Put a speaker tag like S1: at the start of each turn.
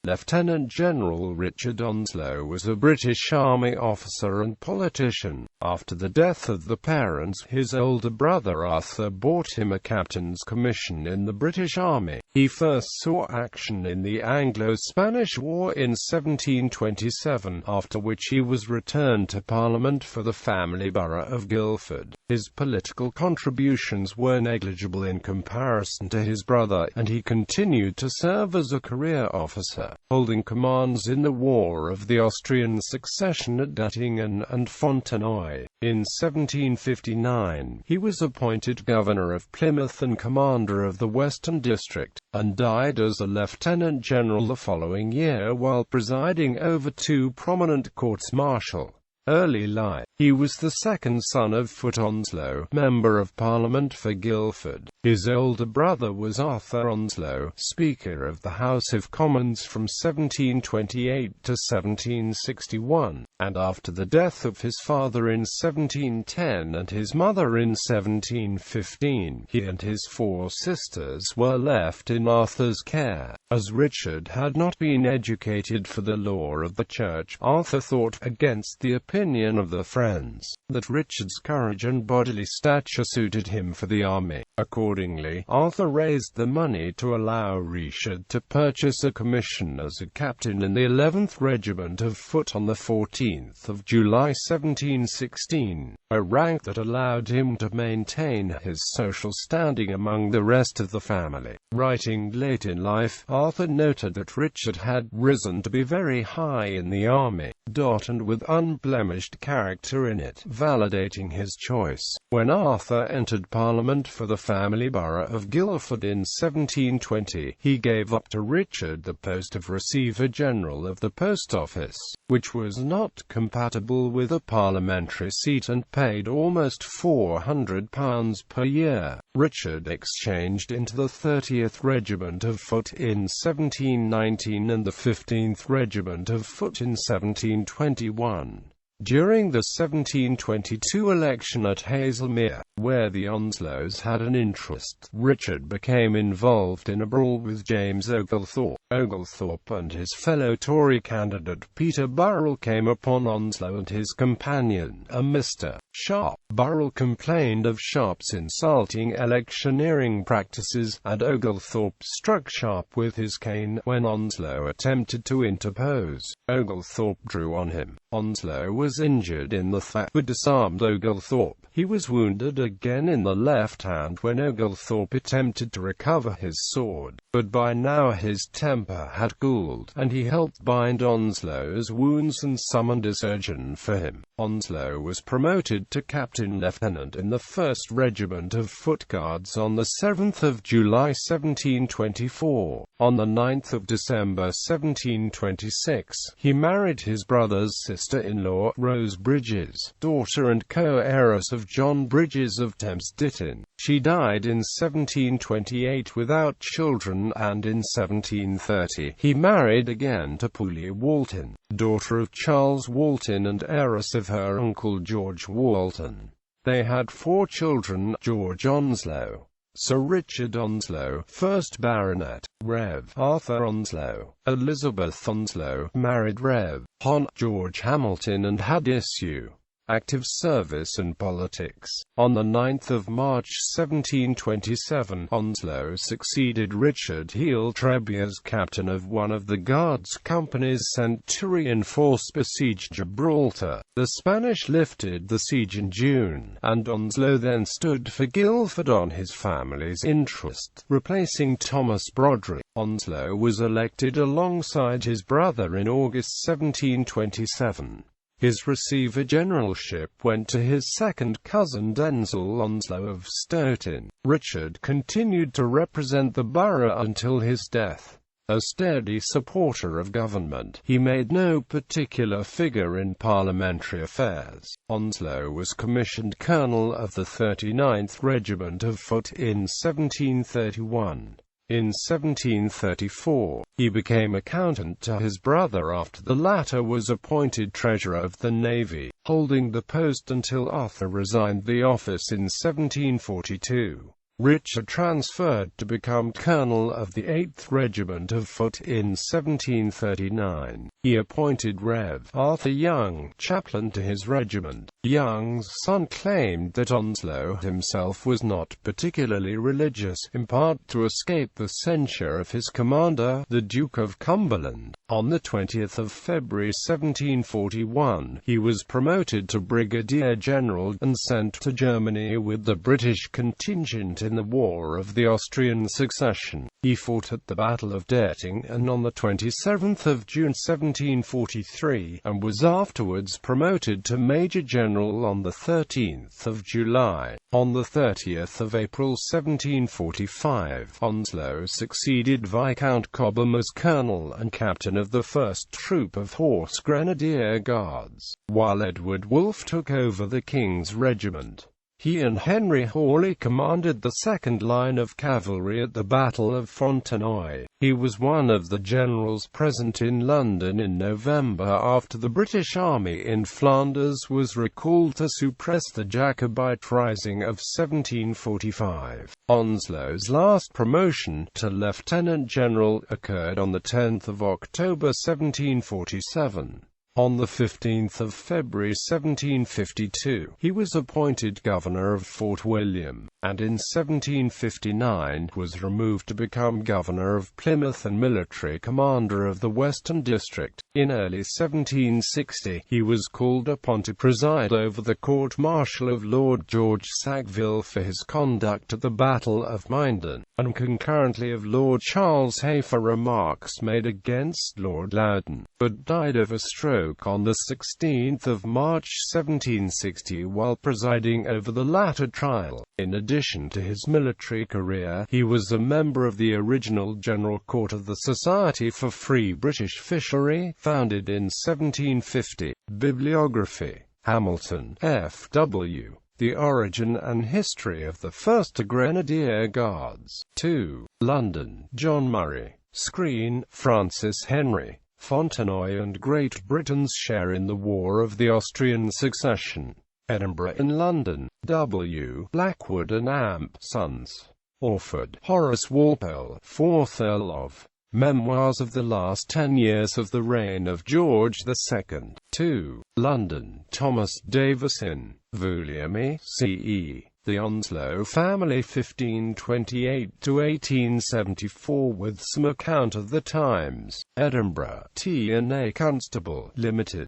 S1: Lieutenant General Richard Onslow was a British Army officer and politician. After the death of the parents, his older brother Arthur bought him a captain's commission in the British Army. He first saw action in the Anglo-Spanish War in 1727, after which he was returned to Parliament for the family borough of Guildford. His political contributions were negligible in comparison to his brother, and he continued to serve as a career officer, holding commands in the War of the Austrian Succession at Dettingen and Fontenoy. In 1759, he was appointed Governor of Plymouth and Commander of the Western District, and died as a Lieutenant General the following year while presiding over two prominent courts-martial. Early life. He was the second son of Foote Onslow, Member of Parliament for Guildford. His older brother was Arthur Onslow, Speaker of the House of Commons from 1728 to 1761, and after the death of his father in 1710 and his mother in 1715, he and his four sisters were left in Arthur's care. As Richard had not been educated for the law of the Church, Arthur thought, against the opinion of the friends, that Richard's courage and bodily stature suited him for the army. Accordingly, Arthur raised the money to allow Richard to purchase a commission as a captain in the 11th Regiment of Foot on the 14th of July 1716, a rank that allowed him to maintain his social standing among the rest of the family. Writing late in life, Arthur noted that Richard had risen to be very high in the army, and with unblemished character in it, validating his choice. When Arthur entered Parliament for the family borough of Guildford in 1720, he gave up to Richard the post of Receiver General of the Post Office, which was not compatible with a parliamentary seat, and paid almost £400 per year. Richard exchanged into the 30th Regiment of Foot in 1719 and the 15th Regiment of Foot in 1721. During the 1722 election at Haslemere, where the Onslows had an interest, Richard became involved in a brawl with James Oglethorpe. Oglethorpe and his fellow Tory candidate Peter Burrell came upon Onslow and his companion, a Mr. Sharp. Burrell complained of Sharp's insulting electioneering practices, and Oglethorpe struck Sharp with his cane when Onslow attempted to interpose. Oglethorpe drew on him. Onslow was injured in the fight but disarmed Oglethorpe. He was wounded again in the left hand when Oglethorpe attempted to recover his sword, but by now his temper had cooled, and he helped bind Onslow's wounds and summoned a surgeon for him. Onslow was promoted to Captain Lieutenant in the 1st Regiment of Foot Guards on the 7th of July 1724. On the 9th of December 1726, he married his brother's sister-in-law, Rose Bridges, daughter and co-heiress of John Bridges of Thames Ditton. She died in 1728 without children, and in 1730, he married again to Polly Walton, daughter of Charles Walton and heiress of her uncle George Walton. They had 4 children: George Onslow, Sir Richard Onslow, 1st Baronet, Rev. Arthur Onslow, Elizabeth Onslow, married Rev. Hon. George Hamilton, and had issue. Active service and politics. On the 9th of March 1727, Onslow succeeded Richard Onslow as captain of one of the Guards companies sent to reinforce besieged Gibraltar. The Spanish lifted the siege in June, and Onslow then stood for Guildford on his family's interest, replacing Thomas Broderick. Onslow was elected alongside his brother in August 1727. His receiver generalship went to his second cousin Denzil Onslow of Stoughton. Richard continued to represent the borough until his death. A steady supporter of government, he made no particular figure in parliamentary affairs. Onslow was commissioned colonel of the 39th Regiment of Foot in 1731. In 1734, he became accountant to his brother after the latter was appointed Treasurer of the Navy, holding the post until Arthur resigned the office in 1742. Richard transferred to become colonel of the 8th Regiment of Foot in 1739. He appointed Rev. Arthur Young chaplain to his regiment. Young's son claimed that Onslow himself was not particularly religious, in part to escape the censure of his commander, the Duke of Cumberland. On the 20th of February 1741, he was promoted to brigadier general and sent to Germany with the British contingent in the War of the Austrian Succession. He fought at the Battle of Dettingen on the 27th of June 1743, and was afterwards promoted to Major General on the 13th of July. On the 30th of April 1745, Onslow succeeded Viscount Cobham as colonel and captain of the 1st Troop of Horse Grenadier Guards, while Edward Wolfe took over the King's Regiment. He and Henry Hawley commanded the second line of cavalry at the Battle of Fontenoy. He was one of the generals present in London in November after the British Army in Flanders was recalled to suppress the Jacobite Rising of 1745. Onslow's last promotion, to lieutenant general, occurred on the 10th of October 1747. On the 15th of February 1752, he was appointed governor of Fort William, and in 1759 was removed to become governor of Plymouth and military commander of the Western District. In early 1760, he was called upon to preside over the court-martial of Lord George Sackville for his conduct at the Battle of Minden, and concurrently of Lord Charles.He for remarks made against Lord Loudon, but died of a stroke on the 16th of March 1760 while presiding over the latter trial. In addition to his military career, he was a member of the original General Court of the Society for Free British Fishery, founded in 1750. Bibliography. Hamilton, F.W. The Origin and History of the 1st Grenadier Guards. 2. London, John Murray. Screen, Francis Henry. Fontenoy and Great Britain's share in the War of the Austrian Succession. Edinburgh and London, W. Blackwood and Amp, Sons. Orford, Horace Walpole, 4th Earl of. Memoirs of the Last 10 Years of the Reign of George II. 2. London, Thomas Davison, Volume C.E. The Onslow Family 1528–1874 with some account of the times. Edinburgh, T&A Constable, Limited.